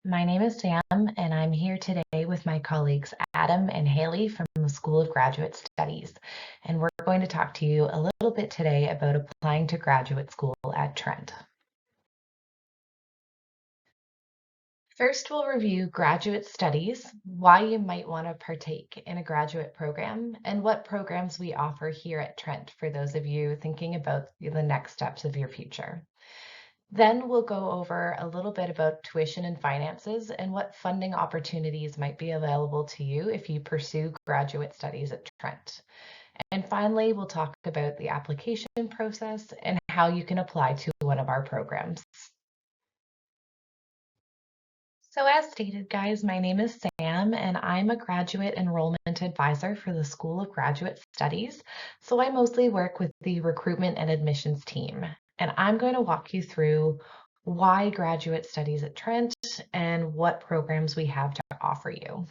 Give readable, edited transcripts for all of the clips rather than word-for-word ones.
My name is Sam, and I'm here today with my colleagues Adam and Haley from the School of Graduate Studies. And we're going to talk to you a little bit today about applying to graduate school at Trent. First, we'll review graduate studies, why you might want to partake in a graduate program, and what programs we offer here at Trent for those of you thinking about the next steps of your future. Then we'll go over a little bit about tuition and finances and what funding opportunities might be available to you if you pursue graduate studies at Trent. And finally, we'll talk about the application process and how you can apply to one of our programs. So as stated, guys, my name is Sam, and I'm a graduate enrollment advisor for the School of Graduate Studies. So I mostly work with the recruitment and admissions team. And I'm going to walk you through why graduate studies at Trent and what programs we have to offer you.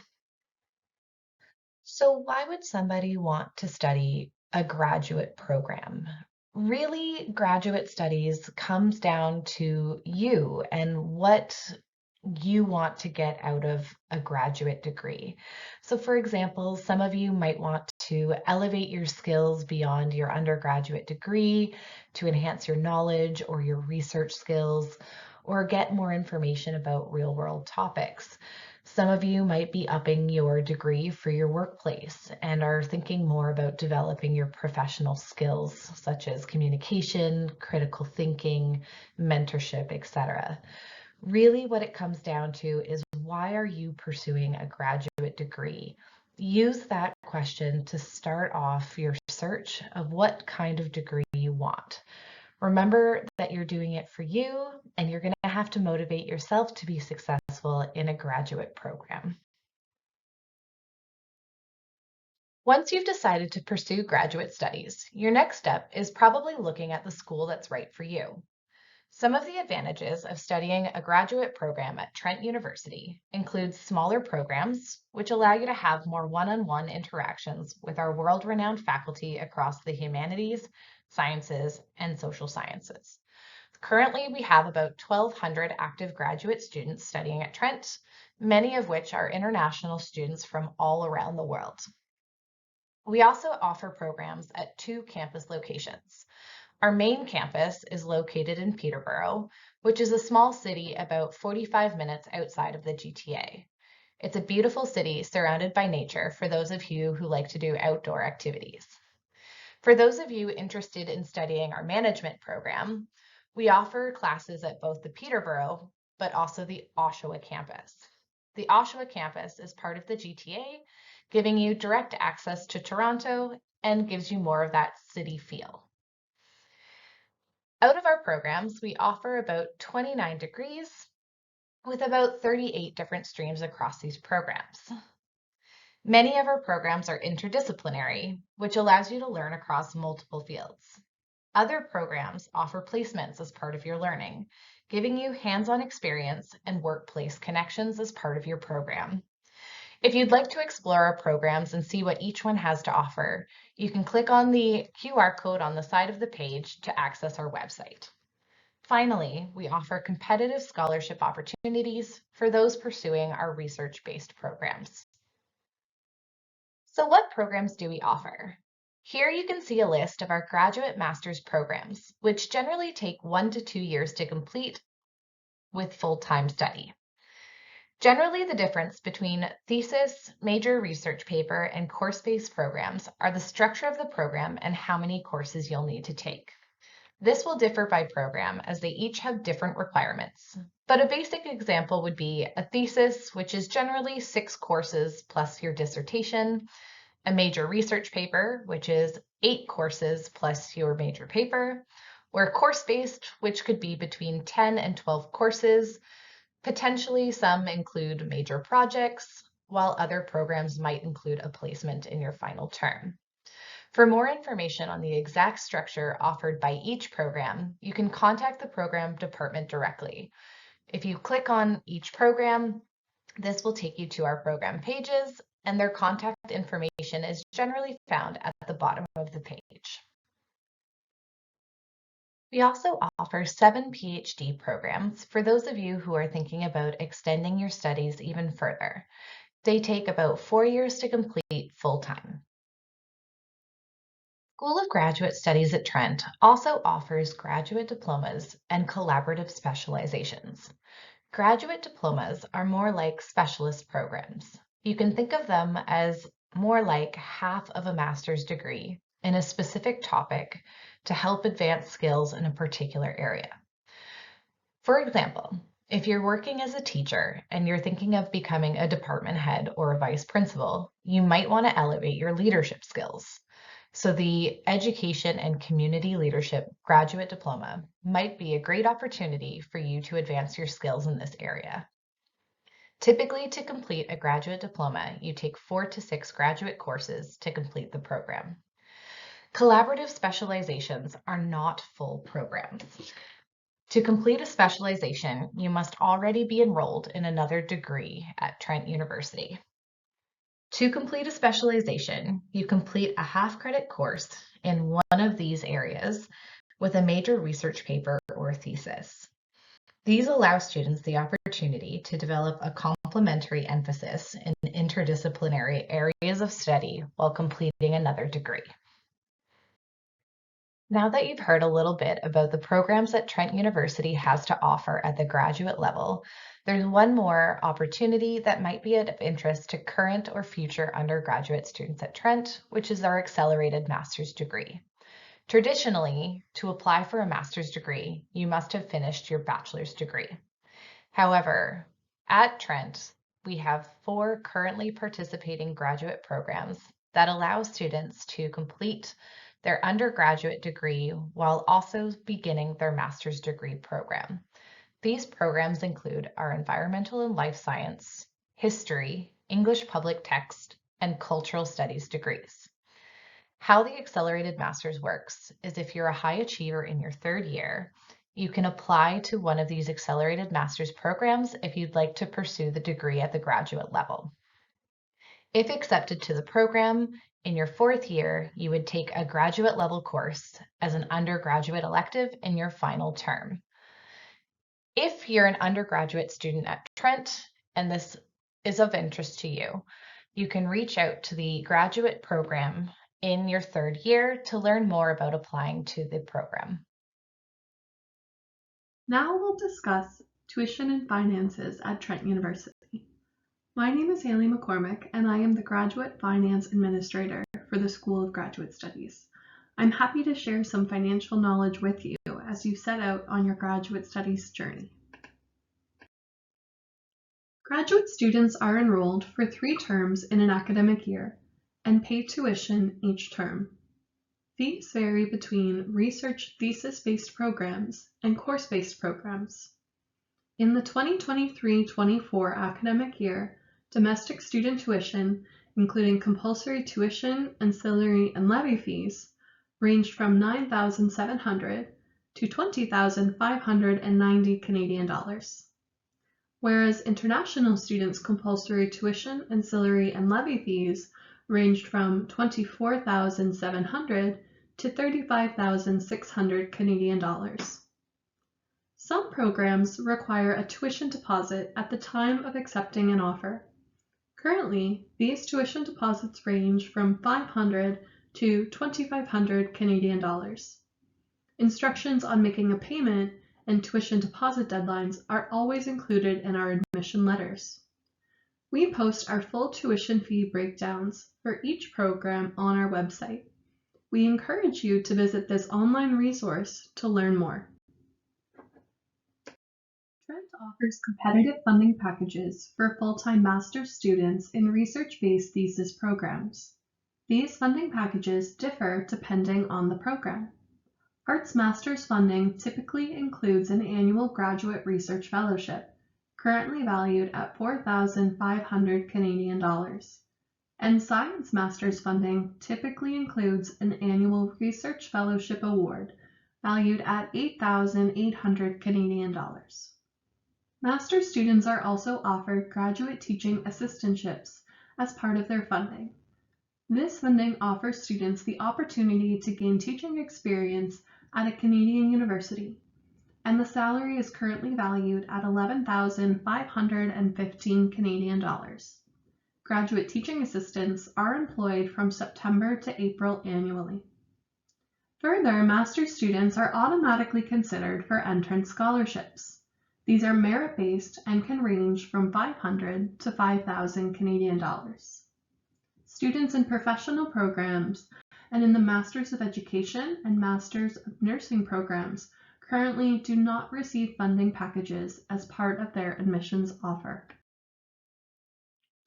So why would somebody want to study a graduate program? Really, graduate studies comes down to you and what you want to get out of a graduate degree. So for example, some of you might want to elevate your skills beyond your undergraduate degree to enhance your knowledge or your research skills or get more information about real world topics. Some of you might be upping your degree for your workplace and are thinking more about developing your professional skills such as communication, critical thinking, mentorship, etc. Really, what it comes down to is why are you pursuing a graduate degree? Use that question to start off your search of what kind of degree you want. Remember that you're doing it for you, and you're going to have to motivate yourself to be successful in a graduate program. Once you've decided to pursue graduate studies, your next step is probably looking at the school that's right for you. Some of the advantages of studying a graduate program at Trent University include smaller programs, which allow you to have more one-on-one interactions with our world-renowned faculty across the humanities, sciences, and social sciences. Currently, we have about 1,200 active graduate students studying at Trent, many of which are international students from all around the world. We also offer programs at 2 campus locations. Our main campus is located in Peterborough, which is a small city about 45 minutes outside of the GTA. It's a beautiful city surrounded by nature for those of you who like to do outdoor activities. For those of you interested in studying our management program, we offer classes at both the Peterborough, but also the Oshawa campus. The Oshawa campus is part of the GTA, giving you direct access to Toronto and gives you more of that city feel. Out of our programs, we offer about 29 degrees with about 38 different streams across these programs. Many of our programs are interdisciplinary, which allows you to learn across multiple fields. Other programs offer placements as part of your learning, giving you hands-on experience and workplace connections as part of your program. If you'd like to explore our programs and see what each one has to offer, you can click on the QR code on the side of the page to access our website. Finally, we offer competitive scholarship opportunities for those pursuing our research-based programs. So what programs do we offer? Here you can see a list of our graduate master's programs, which generally take 1 to 2 years to complete with full-time study. Generally, the difference between thesis, major research paper, and course-based programs are the structure of the program and how many courses you'll need to take. This will differ by program as they each have different requirements, but a basic example would be a thesis, which is generally 6 courses plus your dissertation, a major research paper, which is 8 courses plus your major paper, or course-based, which could be between 10 and 12 courses. Potentially, some include major projects, while other programs might include a placement in your final term. For more information on the exact structure offered by each program, you can contact the program department directly. If you click on each program, this will take you to our program pages, and their contact information is generally found at the bottom of the page. We also offer 7 PhD programs for those of you who are thinking about extending your studies even further. They take about 4 years to complete full-time. School of Graduate Studies at Trent also offers graduate diplomas and collaborative specializations. Graduate diplomas are more like specialist programs. You can think of them as more like half of a master's degree in a specific topic to help advance skills in a particular area. For example, if you're working as a teacher and you're thinking of becoming a department head or a vice principal, you might want to elevate your leadership skills. So the Education and Community Leadership Graduate Diploma might be a great opportunity for you to advance your skills in this area. Typically, to complete a graduate diploma, you take 4 to 6 graduate courses to complete the program. Collaborative specializations are not full programs. To complete a specialization, you must already be enrolled in another degree at Trent University. To complete a specialization, you complete a half-credit course in one of these areas with a major research paper or thesis. These allow students the opportunity to develop a complementary emphasis in interdisciplinary areas of study while completing another degree. Now that you've heard a little bit about the programs that Trent University has to offer at the graduate level, there's one more opportunity that might be of interest to current or future undergraduate students at Trent, which is our accelerated master's degree. Traditionally, to apply for a master's degree, you must have finished your bachelor's degree. However, at Trent, we have 4 currently participating graduate programs that allow students to complete their undergraduate degree while also beginning their master's degree program. These programs include our Environmental and Life Science, History, English Public Text, and Cultural Studies degrees. How the Accelerated Master's works is if you're a high achiever in your 3rd year, you can apply to one of these Accelerated Master's programs if you'd like to pursue the degree at the graduate level. If accepted to the program, in your 4th year, you would take a graduate level course as an undergraduate elective in your final term. If you're an undergraduate student at Trent and this is of interest to you, you can reach out to the graduate program in your 3rd year to learn more about applying to the program. Now we'll discuss tuition and finances at Trent University. My name is Haley McCormick, and I am the Graduate Finance Administrator for the School of Graduate Studies. I'm happy to share some financial knowledge with you as you set out on your graduate studies journey. Graduate students are enrolled for 3 terms in an academic year and pay tuition each term. Fees vary between research thesis-based programs and course-based programs. In the 2023-24 academic year, domestic student tuition, including compulsory tuition, ancillary, and levy fees, ranged from $9,700 to $20,590 Canadian dollars, whereas international students' compulsory tuition, ancillary, and levy fees ranged from $24,700 to $35,600 Canadian dollars. Some programs require a tuition deposit at the time of accepting an offer. Currently, these tuition deposits range from $500 to $2,500 Canadian dollars. Instructions on making a payment and tuition deposit deadlines are always included in our admission letters. We post our full tuition fee breakdowns for each program on our website. We encourage you to visit this online resource to learn more. Trent offers competitive funding packages for full-time master's students in research-based thesis programs. These funding packages differ depending on the program. Arts master's funding typically includes an annual graduate research fellowship, currently valued at $4,500 Canadian dollars, and science master's funding typically includes an annual research fellowship award, valued at $8,800 Canadian dollars. Master's students are also offered graduate teaching assistantships as part of their funding. This funding offers students the opportunity to gain teaching experience at a Canadian university, and the salary is currently valued at $11,515 Canadian dollars. Graduate teaching assistants are employed from September to April annually. Further, master's students are automatically considered for entrance scholarships. These are merit-based and can range from $500 to $5,000 Canadian dollars. Students in professional programs and in the Masters of Education and Masters of Nursing programs currently do not receive funding packages as part of their admissions offer.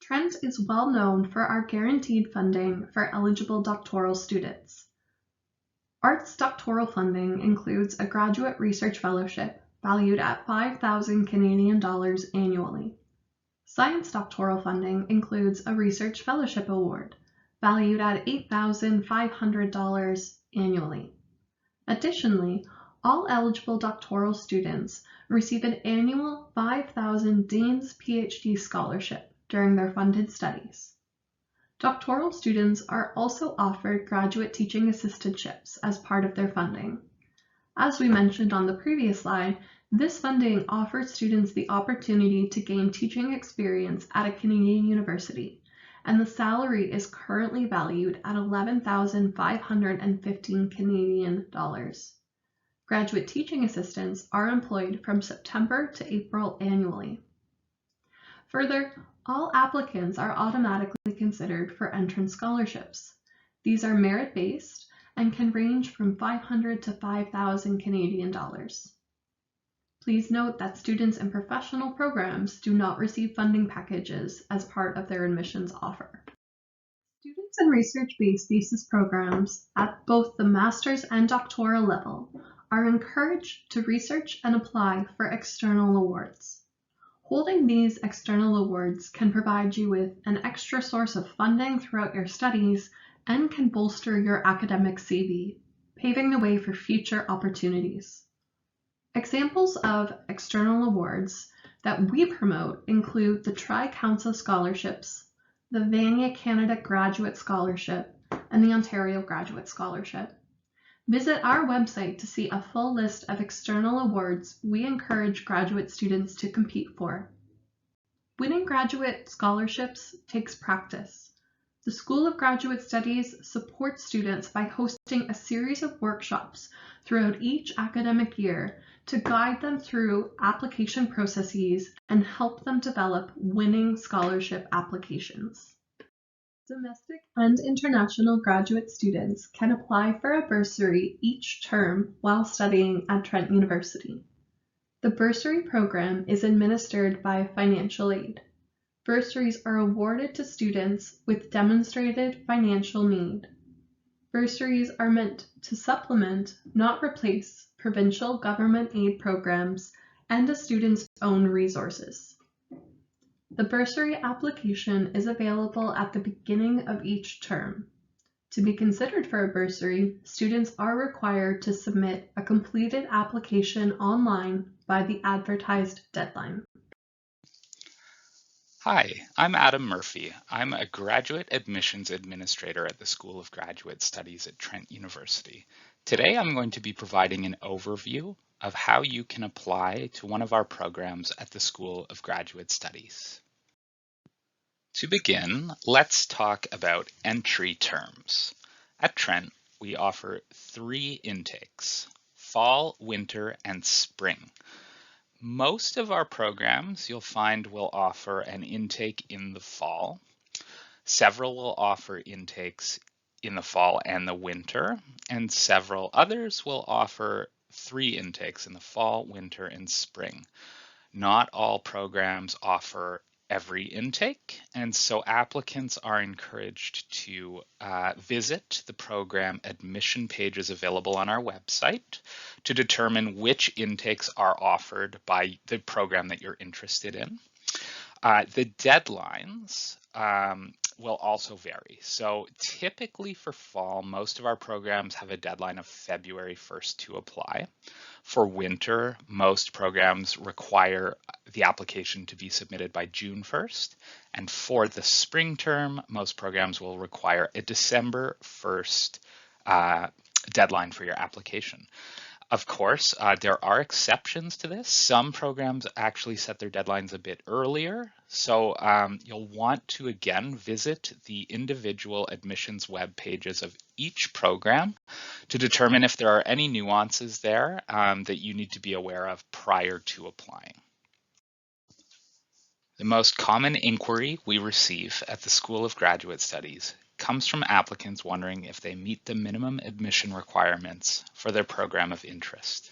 Trent is well known for our guaranteed funding for eligible doctoral students. Arts doctoral funding includes a graduate research fellowship valued at $5,000 Canadian dollars annually. Science doctoral funding includes a research fellowship award valued at $8,500 annually. Additionally, all eligible doctoral students receive an annual $5,000 Dean's PhD scholarship during their funded studies. Doctoral students are also offered graduate teaching assistantships as part of their funding. As we mentioned on the previous slide, this funding offers students the opportunity to gain teaching experience at a Canadian university, and the salary is currently valued at $11,515 Canadian dollars. Graduate teaching assistants are employed from September to April annually. Further, all applicants are automatically considered for entrance scholarships. These are merit-based and can range from $500 to $5,000 Canadian dollars. Please note that students in professional programs do not receive funding packages as part of their admissions offer. Students in research-based thesis programs at both the master's and doctoral level are encouraged to research and apply for external awards. Holding these external awards can provide you with an extra source of funding throughout your studies and can bolster your academic CV, paving the way for future opportunities. Examples of external awards that we promote include the Tri-Council Scholarships, the Vania Canada Graduate Scholarship, and the Ontario Graduate Scholarship. Visit our website to see a full list of external awards we encourage graduate students to compete for. Winning graduate scholarships takes practice. The School of Graduate Studies supports students by hosting a series of workshops throughout each academic year to guide them through application processes and help them develop winning scholarship applications. Domestic and international graduate students can apply for a bursary each term while studying at Trent University. The bursary program is administered by financial aid. Bursaries are awarded to students with demonstrated financial need. Bursaries are meant to supplement, not replace, provincial government aid programs and a student's own resources. The bursary application is available at the beginning of each term. To be considered for a bursary, students are required to submit a completed application online by the advertised deadline. Hi, I'm Adam Murphy. I'm a graduate admissions administrator at the School of Graduate Studies at Trent University. Today, I'm going to be providing an overview of how you can apply to one of our programs at the School of Graduate Studies. To begin, let's talk about entry terms. At Trent, we offer 3 intakes: fall, winter, and spring. Most of our programs you'll find will offer an intake in the fall. Several will offer intakes in the fall and the winter, and several others will offer 3 intakes in the fall, winter, and spring. Not all programs offer every intake, and so applicants are encouraged to visit the program admission pages available on our website to determine which intakes are offered by the program that you're interested in. The deadlines will also vary. So typically for fall, most of our programs have a deadline of February 1st to apply. For winter, most programs require the application to be submitted by June 1st. And for the spring term, most programs will require a December 1st deadline for your application. Of course, there are exceptions to this. Some programs actually set their deadlines a bit earlier. So you'll want to, again, visit the individual admissions web pages of each program to determine if there are any nuances there that you need to be aware of prior to applying. The most common inquiry we receive at the School of Graduate Studies comes from applicants wondering if they meet the minimum admission requirements for their program of interest.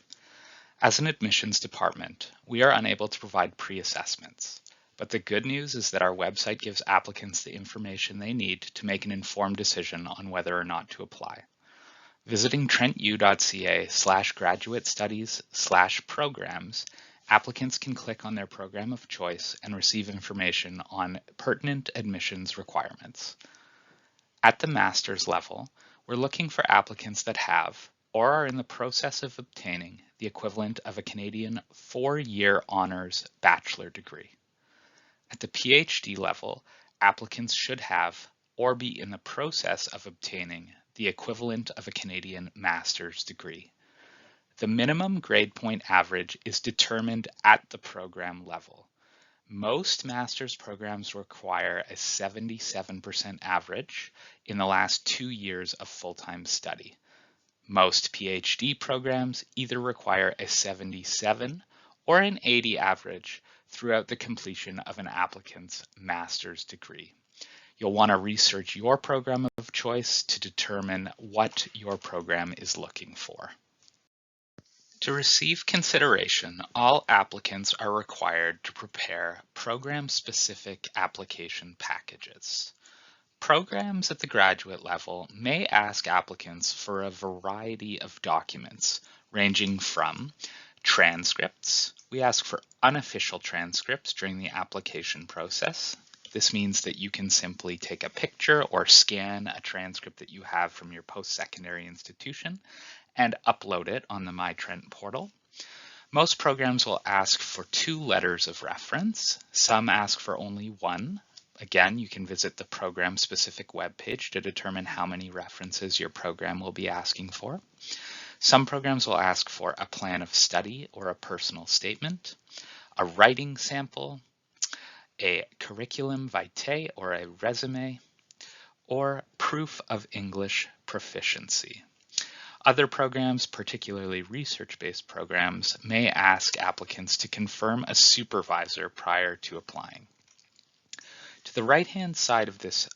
As an admissions department, we are unable to provide pre-assessments, but the good news is that our website gives applicants the information they need to make an informed decision on whether or not to apply. Visiting trentu.ca/graduate-studies/programs, applicants can click on their program of choice and receive information on pertinent admissions requirements. At the master's level, we're looking for applicants that have or are in the process of obtaining the equivalent of a Canadian 4-year honors bachelor degree. At the PhD level, applicants should have or be in the process of obtaining the equivalent of a Canadian master's degree. The minimum grade point average is determined at the program level. Most master's programs require a 77% average in the last 2 years of full-time study. Most PhD programs either require a 77 or an 80 average throughout the completion of an applicant's master's degree. You'll want to research your program of choice to determine what your program is looking for. To receive consideration, all applicants are required to prepare program-specific application packages. Programs at the graduate level may ask applicants for a variety of documents, ranging from transcripts. We ask for unofficial transcripts during the application process. This means that you can simply take a picture or scan a transcript that you have from your post-secondary institution and upload it on the MyTrent portal. Most programs will ask for 2 letters of reference. Some ask for only 1. Again, you can visit the program-specific webpage to determine how many references your program will be asking for. Some programs will ask for a plan of study or a personal statement, a writing sample, a curriculum vitae or a resume, or proof of English proficiency. Other programs, particularly research-based programs, may ask applicants to confirm a supervisor prior to applying. To the right-hand side of this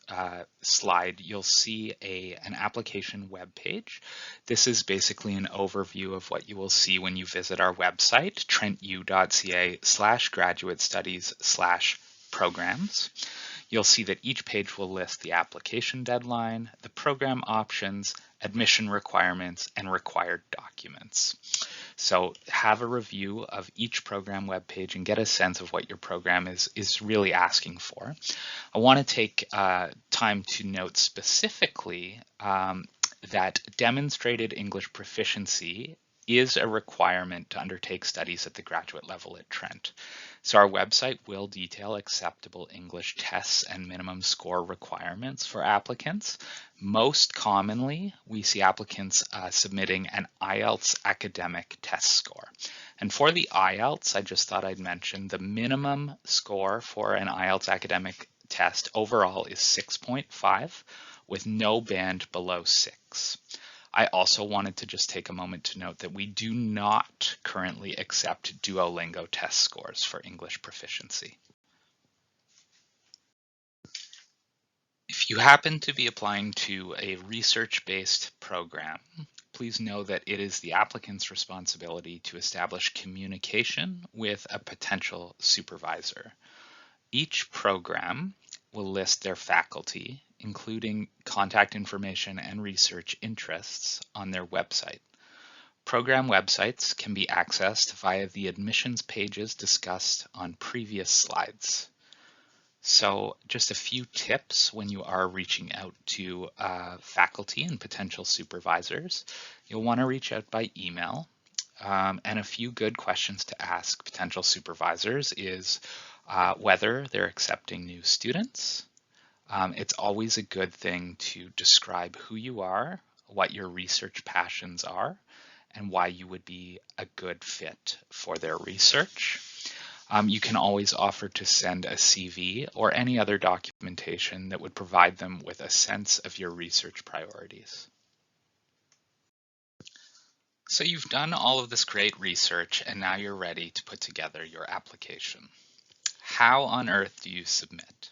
slide, you'll see an application web page. This is basically an overview of what you will see when you visit our website, trentu.ca/graduate-studies/programs. You'll see that each page will list the application deadline, the program options, admission requirements, and required documents. So have a review of each program webpage and get a sense of what your program is really asking for. I want to take time to note specifically that demonstrated English proficiency is a requirement to undertake studies at the graduate level at Trent. So our website will detail acceptable English tests and minimum score requirements for applicants. Most commonly, we see applicants submitting an IELTS academic test score. And for the IELTS, I just thought I'd mention the minimum score for an IELTS academic test overall is 6.5 with no band below 6. I also wanted to just take a moment to note that we do not currently accept Duolingo test scores for English proficiency. If you happen to be applying to a research-based program, please know that it is the applicant's responsibility to establish communication with a potential supervisor. Each program will list their faculty, including contact information and research interests, on their website. Program websites can be accessed via the admissions pages discussed on previous slides. So just a few tips when you are reaching out to faculty and potential supervisors. You'll want to reach out by email. And a few good questions to ask potential supervisors is whether they're accepting new students. It's always a good thing to describe who you are, what your research passions are, and why you would be a good fit for their research. You can always offer to send a CV or any other documentation that would provide them with a sense of your research priorities. So you've done all of this great research and now you're ready to put together your application. How on earth do you submit?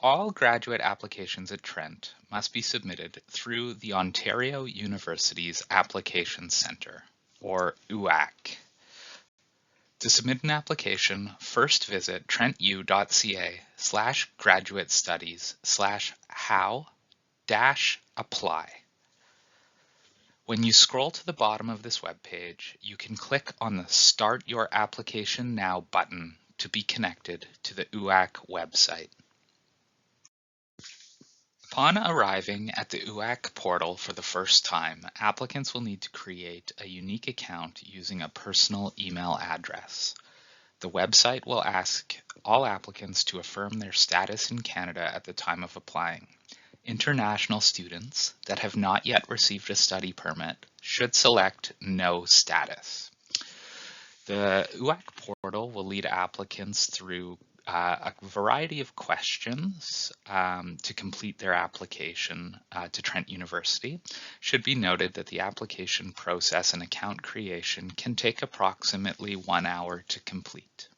All graduate applications at Trent must be submitted through the Ontario University's Application Centre, or UAC. To submit an application, first visit trentU.ca/graduate-studies/how-apply. When you scroll to the bottom of this webpage, you can click on the Start Your Application Now button to be connected to the UAC website. Upon arriving at the UAC portal for the first time, applicants will need to create a unique account using a personal email address. The website will ask all applicants to affirm their status in Canada at the time of applying. International students that have not yet received a study permit should select No Status. The UAC portal will lead applicants through a variety of questions to complete their application to Trent University. Should be noted that the application process and account creation can take approximately 1 hour to complete.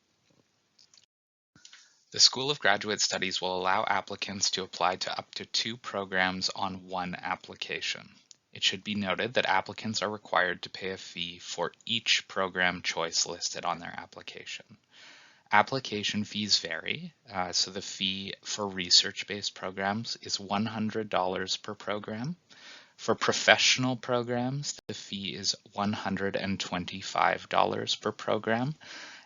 The School of Graduate Studies will allow applicants to apply to up to 2 programs on one application. It should be noted that applicants are required to pay a fee for each program choice listed on their application. Application fees vary, so the fee for research-based programs is $100 per program. For professional programs, the fee is $125 per program.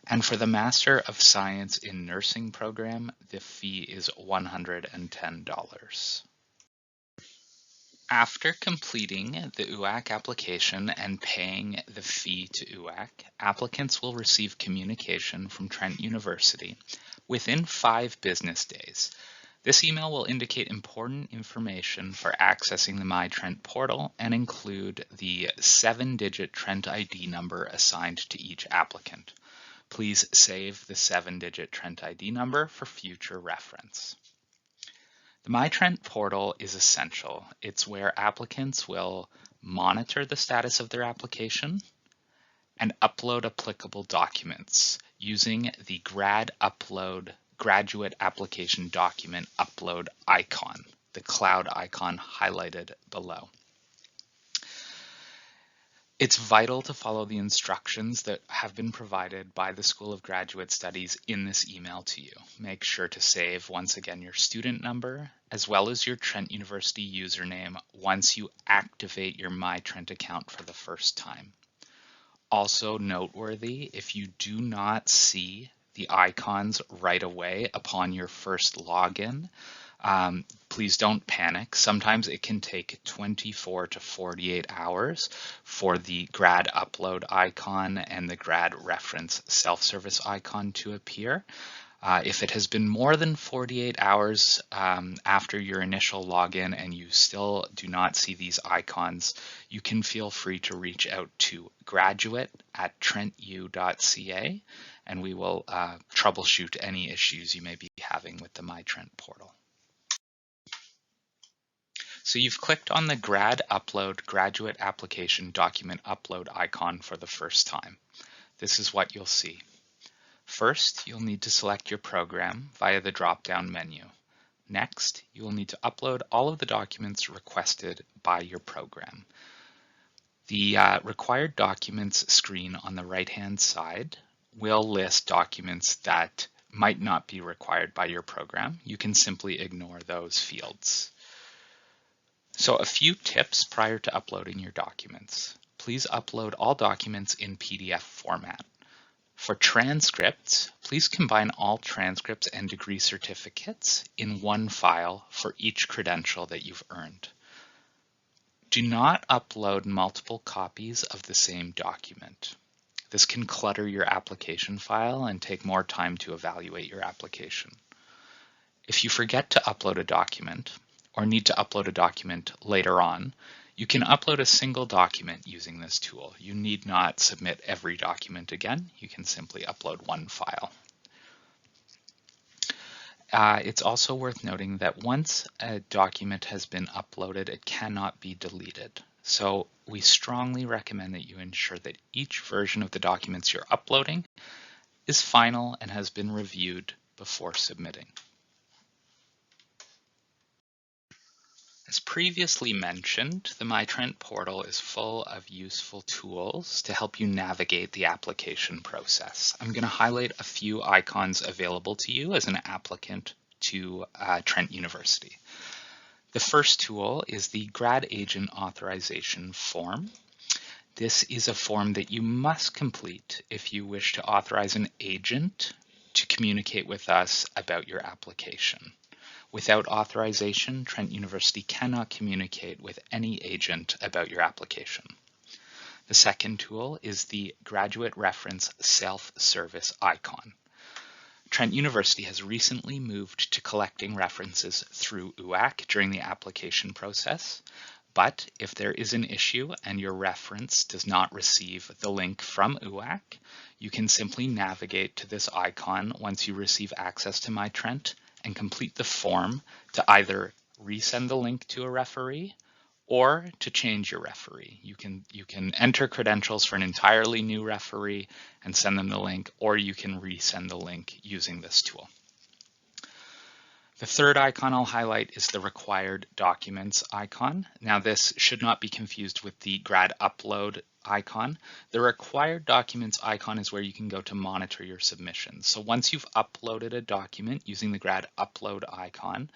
And for the Master of Science in Nursing program, the fee is $110. After completing the UAC application and paying the fee to UAC, applicants will receive communication from Trent University within 5 business days. This email will indicate important information for accessing the MyTrent portal and include the 7-digit Trent ID number assigned to each applicant. Please save the 7-digit Trent ID number for future reference. The MyTrent portal is essential. It's where applicants will monitor the status of their application and upload applicable documents using the graduate application document upload icon, the cloud icon highlighted below. It's vital to follow the instructions that have been provided by the School of Graduate Studies in this email to you. Make sure to save, once again, your student number, as well as your Trent University username once you activate your MyTrent account for the first time. Also noteworthy, if you do not see the icons right away upon your first login, please don't panic. Sometimes it can take 24 to 48 hours for the grad upload icon and the grad reference self-service icon to appear. If it has been more than 48 hours after your initial login and you still do not see these icons, you can feel free to reach out to graduate@trentu.ca and we will troubleshoot any issues you may be having with the MyTrent portal. So you've clicked on the grad upload graduate application document upload icon for the first time. This is what you'll see. First, you'll need to select your program via the drop-down menu. Next, you will need to upload all of the documents requested by your program. The required documents screen on the right-hand side will list documents that might not be required by your program. You can simply ignore those fields. So a few tips prior to uploading your documents. Please upload all documents in PDF format. For transcripts, please combine all transcripts and degree certificates in one file for each credential that you've earned. Do not upload multiple copies of the same document. This can clutter your application file and take more time to evaluate your application. If you forget to upload a document, or need to upload a document later on, you can upload a single document using this tool. You need not submit every document again. You can simply upload one file. It's also worth noting that once a document has been uploaded, it cannot be deleted. So we strongly recommend that you ensure that each version of the documents you're uploading is final and has been reviewed before submitting. As previously mentioned, the MyTrent portal is full of useful tools to help you navigate the application process. I'm going to highlight a few icons available to you as an applicant to Trent University. The first tool is the Grad Agent Authorization Form. This is a form that you must complete if you wish to authorize an agent to communicate with us about your application. Without authorization, Trent University cannot communicate with any agent about your application. The second tool is the Graduate Reference Self-Service icon. Trent University has recently moved to collecting references through UAC during the application process, but if there is an issue and your reference does not receive the link from UAC, you can simply navigate to this icon once you receive access to MyTrent and complete the form to either resend the link to a referee or to change your referee. You can enter credentials for an entirely new referee and send them the link, or you can resend the link using this tool. The third icon I'll highlight is the Required Documents icon. Now this should not be confused with the Grad Upload icon. The Required Documents icon is where you can go to monitor your submissions. So once you've uploaded a document using the Grad Upload icon,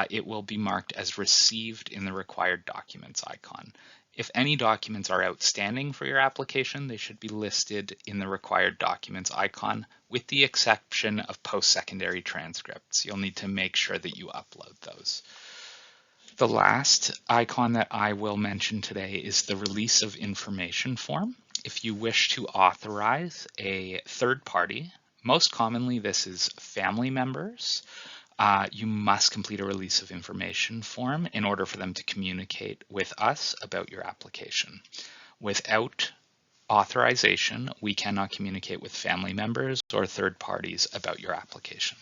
it will be marked as received in the Required Documents icon. If any documents are outstanding for your application, they should be listed in the Required Documents icon, with the exception of post-secondary transcripts. You'll need to make sure that you upload those. The last icon that I will mention today is the Release of Information form. If you wish to authorize a third party, most commonly this is family members, you must complete a release of information form in order for them to communicate with us about your application. Without authorization, we cannot communicate with family members or third parties about your application.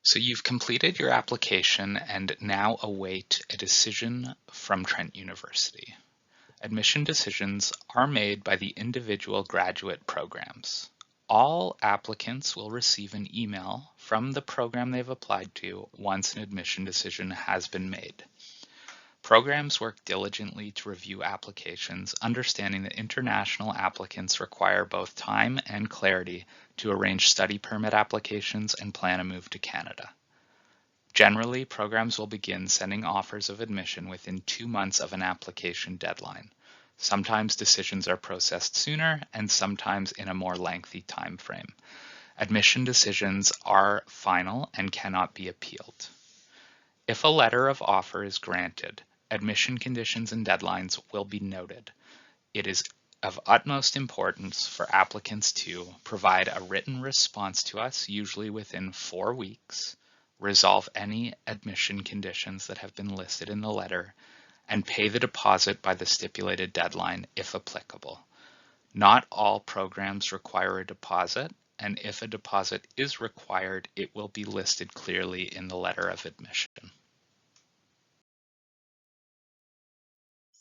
So you've completed your application and now await a decision from Trent University. Admission decisions are made by the individual graduate programs. All applicants will receive an email from the program they've applied to once an admission decision has been made. Programs work diligently to review applications, understanding that international applicants require both time and clarity to arrange study permit applications and plan a move to Canada. Generally, programs will begin sending offers of admission within 2 months of an application deadline. Sometimes decisions are processed sooner and sometimes in a more lengthy time frame. Admission decisions are final and cannot be appealed. If a letter of offer is granted, admission conditions and deadlines will be noted. It is of utmost importance for applicants to provide a written response to us, usually within 4 weeks, resolve any admission conditions that have been listed in the letter, and pay the deposit by the stipulated deadline if applicable. Not all programs require a deposit, and if a deposit is required, it will be listed clearly in the letter of admission.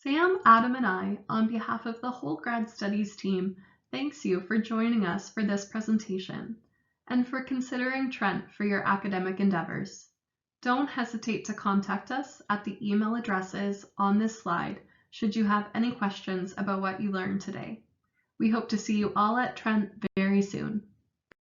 Sam, Adam, and I, on behalf of the whole Grad Studies team, thanks you for joining us for this presentation and for considering Trent for your academic endeavors. Don't hesitate to contact us at the email addresses on this slide should you have any questions about what you learned today. We hope to see you all at Trent very soon.